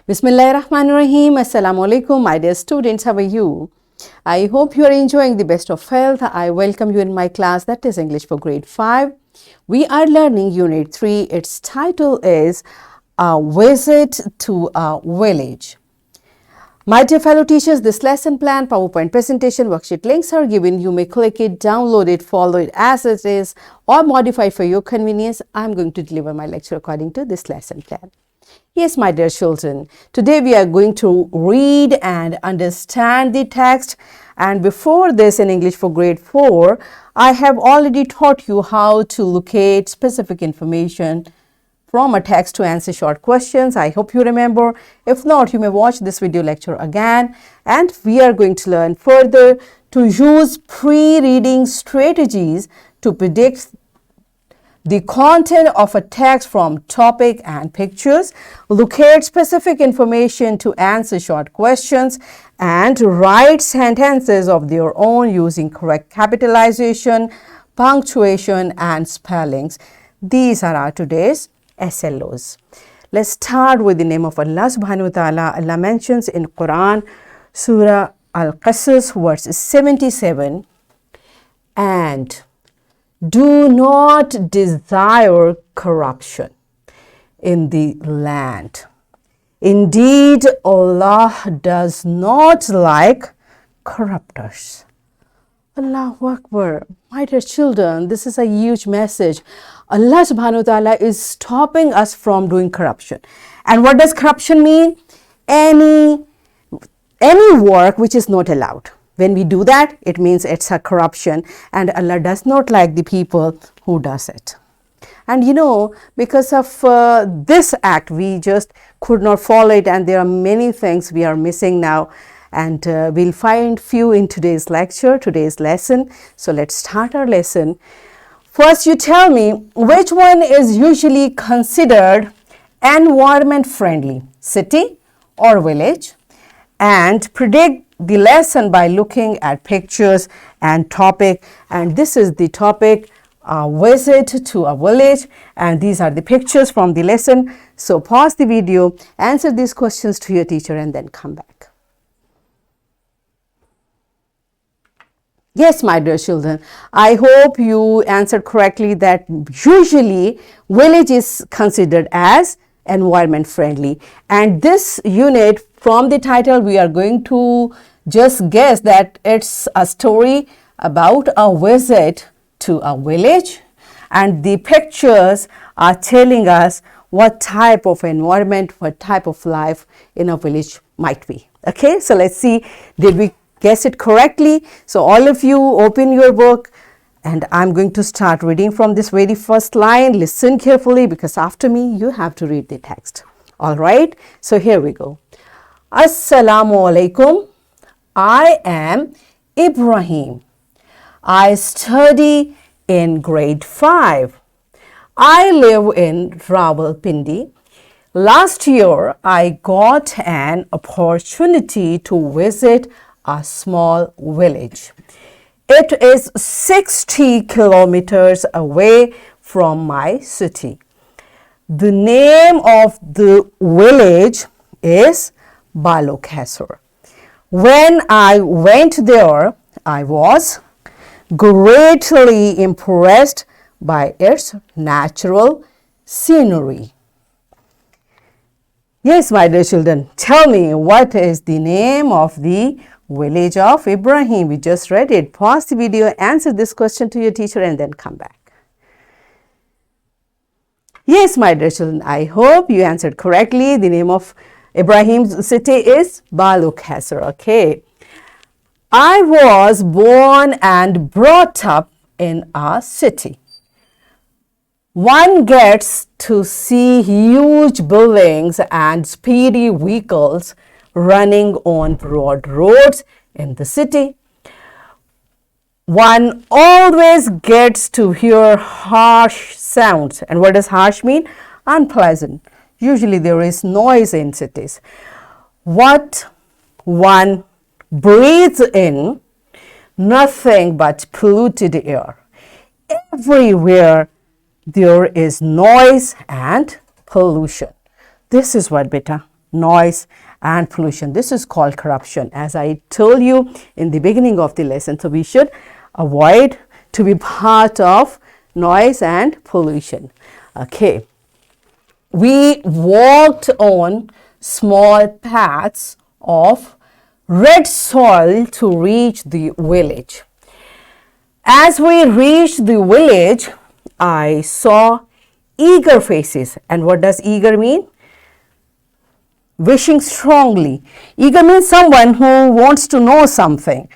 Bismillahirrahmanirrahim. Assalamu alaikum, my dear students. How are you? I hope you are enjoying the best of health. I welcome you in my class, that is English for grade 5. We are learning Unit 3. Its title is A Visit to a Village. My dear fellow teachers, this lesson plan, PowerPoint presentation, worksheet links are given. You may click it, download it, follow it as it is, or modify for your convenience. I'm going to deliver my lecture according to this lesson plan. Yes, my dear children, today we are going to read and understand the text. And before this, in English for grade 4, I have already taught you how to locate specific information from a text to answer short questions. I hope you remember. If not, you may watch this video lecture again. And we are going to learn further to use pre-reading strategies to predict the content of a text from topic and pictures, locate specific information to answer short questions, and write sentences of their own using correct capitalization, punctuation, and spellings. These are our today's SLOs. Let's start with the name of Allah subhanahu wa ta'ala. Allah mentions in Quran, Surah Al-Qasas, verse 77, and do not desire corruption in the land. Indeed, Allah does not like corruptors. Allahu Akbar. My dear children, this is a huge message. Allah subhanahu wa ta'ala is stopping us from doing corruption. And what does corruption mean? Any work which is not allowed. When we do that, it means it's a corruption, and Allah does not like the people who does it. And you know, because of this act, we just could not follow it, and there are many things we are missing now. And we'll find few in today's lecture, today's lesson. So let's start our lesson. First, you tell me which one is usually considered environment friendly, city or village, and predict the lesson by looking at pictures and topic. And this is the topic, visit to a village, and these are the pictures from the lesson. So pause the video, answer these questions to your teacher, and then come back. Yes, my dear children, I hope you answered correctly that usually village is considered as environment friendly. And this unit, from the title, we are going to just guess that it's a story about a visit to a village, and the pictures are telling us what type of environment, what type of life in a village might be. Okay, so let's see, did we guess it correctly? So all of you open your book, and I'm going to start reading from this very first line. Listen carefully, because after me you have to read the text. All right, so here we go. Assalamu alaikum. I am Ibrahim. I study in grade 5. I live in Rawalpindi. Last year, I got an opportunity to visit a small village. It is 60 kilometers away from my city. The name of the village is Balokesar. When I went there, I was greatly impressed by its natural scenery. Yes, my dear children, tell me, what is the name of the village of Ibrahim? We just read it. Pause the video, answer this question to your teacher, and then come back. Yes, my dear children, I hope you answered correctly. The name of Ibrahim's city is Balokesar. Okay. I was born and brought up in a city. One gets to see huge buildings and speedy vehicles running on broad roads in the city. One always gets to hear harsh sounds. And what does harsh mean? Unpleasant. Usually there is noise in cities. What one breathes in, nothing but polluted air. Everywhere there is noise and pollution. This is what, beta, noise, and pollution. This is called corruption, as I told you in the beginning of the lesson. So we should avoid to be part of noise and pollution. Okay. We walked on small paths of red soil to reach the village. As we reached the village, I saw eager faces. And what does eager mean? Wishing strongly. Eager means someone who wants to know something.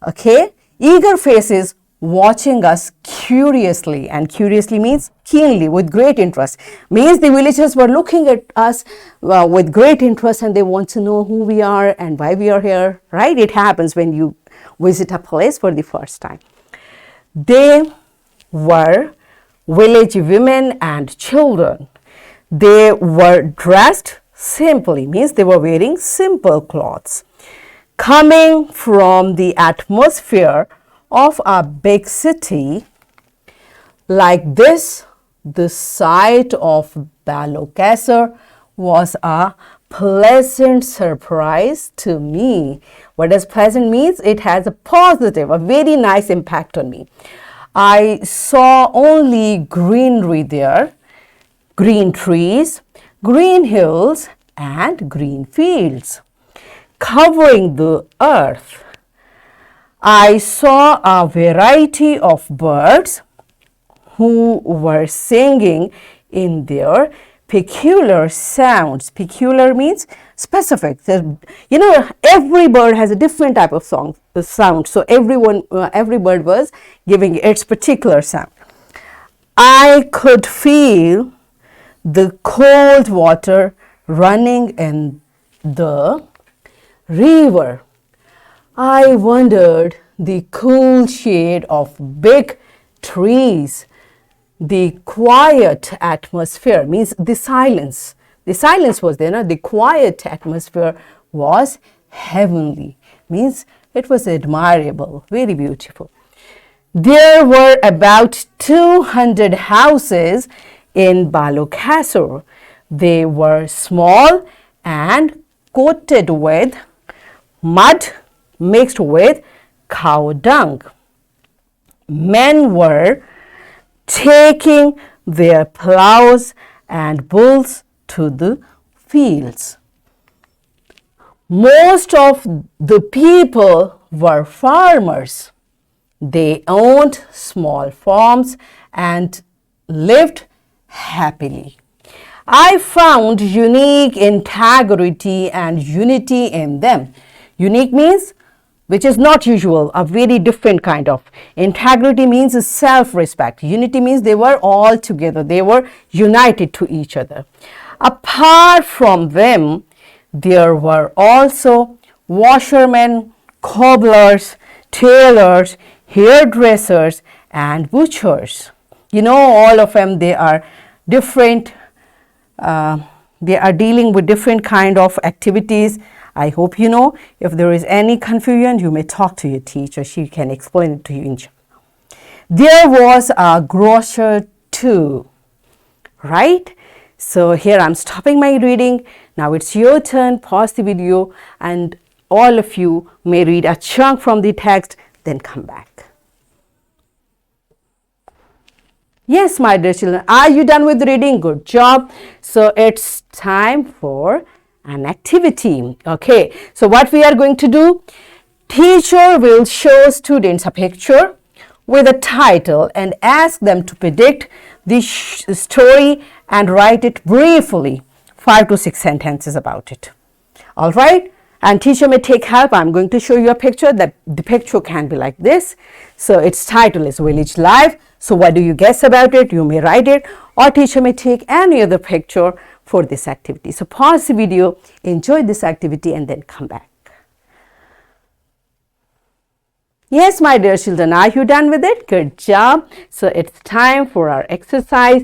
Okay? Eager faces watching us curiously, and curiously means keenly, with great interest. Means the villagers were looking at us with great interest, and they want to know who we are and why we are here, right? It happens when you visit a place for the first time. They were village women and children. They were dressed simply, means they were wearing simple clothes. Coming from the atmosphere of a big city like this, the sight of Balikesar was a pleasant surprise to me. What does pleasant means? It has a positive, a very nice impact on me. I saw only greenery there, green trees, green hills, and green fields covering the earth. I saw a variety of birds who were singing in their peculiar sounds. Peculiar means specific. You know, every bird has a different type of sound. So every bird was giving its particular sound. I could feel the cold water running in the river. I wondered the cool shade of big trees, the quiet atmosphere, means the silence. The silence was there, no? The quiet atmosphere was heavenly, means it was admirable, very beautiful. There were about 200 houses in Balikesar. They were small and coated with mud mixed with cow dung. Men were taking their plows and bulls to the fields. Most of the people were farmers. They owned small farms and lived happily. I found unique integrity and unity in them. Unique means which is not usual, a very different kind of. Integrity means self-respect. Unity means they were all together. They were united to each other. Apart from them, there were also washermen, cobblers, tailors, hairdressers, and butchers. You know, all of them, they are different. They are dealing with different kind of activities. I hope you know. If there is any confusion, you may talk to your teacher. She can explain it to you. There was a grocer too, right? So here I'm stopping my reading. Now it's your turn. Pause the video and all of you may read a chunk from the text, then come back. Yes, my dear children, are you done with reading? Good job. So it's time for an activity. Okay, so what we are going to do, teacher will show students a picture with a title and ask them to predict the story and write it briefly, 5 to 6 sentences about it. All right, and teacher may take help. I'm going to show you a picture. That the picture can be like this. So its title is Village Life. So what do you guess about it? You may write it, or teacher may take any other picture for this activity. So pause the video, enjoy this activity, and then come back. Yes, my dear children, are you done with it? Good job. So it's time for our exercise.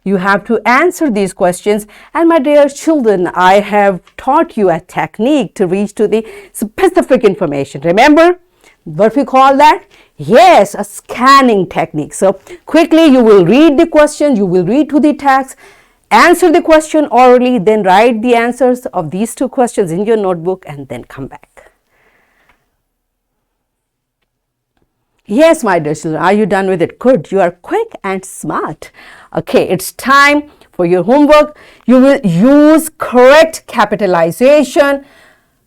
You have to answer these questions. And my dear children, I have taught you a technique to reach to the specific information. Remember what we call that? Yes, a scanning technique. So quickly you will read the question, you will read to the text, answer the question orally, then write the answers of these two questions in your notebook and then come back. Yes, my dear children, are you done with it? Good, you are quick and smart. Okay, it's time for your homework. You will use correct capitalization,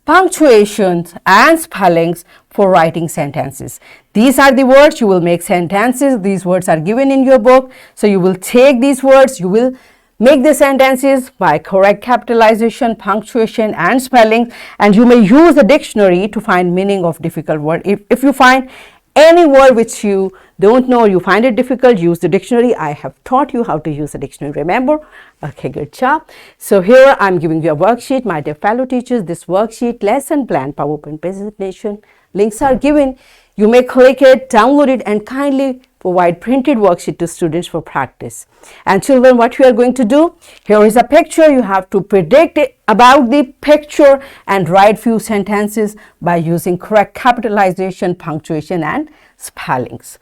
punctuations and spellings for writing sentences. These are the words you will make sentences. These words are given in your book. So you will take these words, you will make the sentences by correct capitalization, punctuation and spelling, and you may use the dictionary to find meaning of difficult word. If you find any word which you don't know, you find it difficult, use the dictionary. I have taught you how to use the dictionary, remember? Okay, good job. So here I'm giving you a worksheet, my dear fellow teachers. This worksheet, lesson plan, PowerPoint presentation, links are given. You may click it, download it, and kindly provide printed worksheet to students for practice. And children, what you are going to do, here is a picture. You have to predict about the picture and write few sentences by using correct capitalization, punctuation and spellings.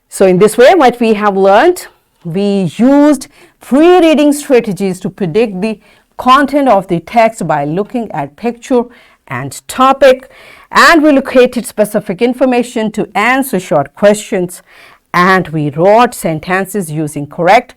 So in this way, what we have learned, we used pre-reading strategies to predict the content of the text by looking at picture and topic, and we located specific information to answer short questions, and we wrote sentences using correct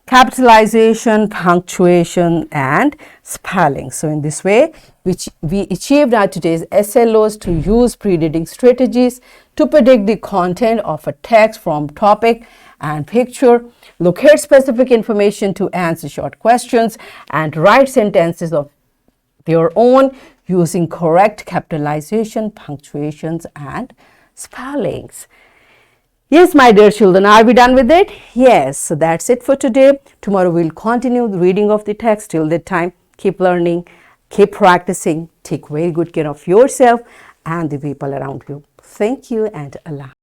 capitalization, punctuation and spelling. So in this way, which we achieved our today's SLOs to use pre-reading strategies to predict the content of a text from topic and picture, locate specific information to answer short questions, and write sentences of their own using correct capitalization, punctuations and spellings. Yes, my dear children, are we done with it? Yes, so that's it for today. Tomorrow we'll continue the reading of the text. Till that time, keep learning, keep practicing, take very good care of yourself and the people around you. Thank you and Allah.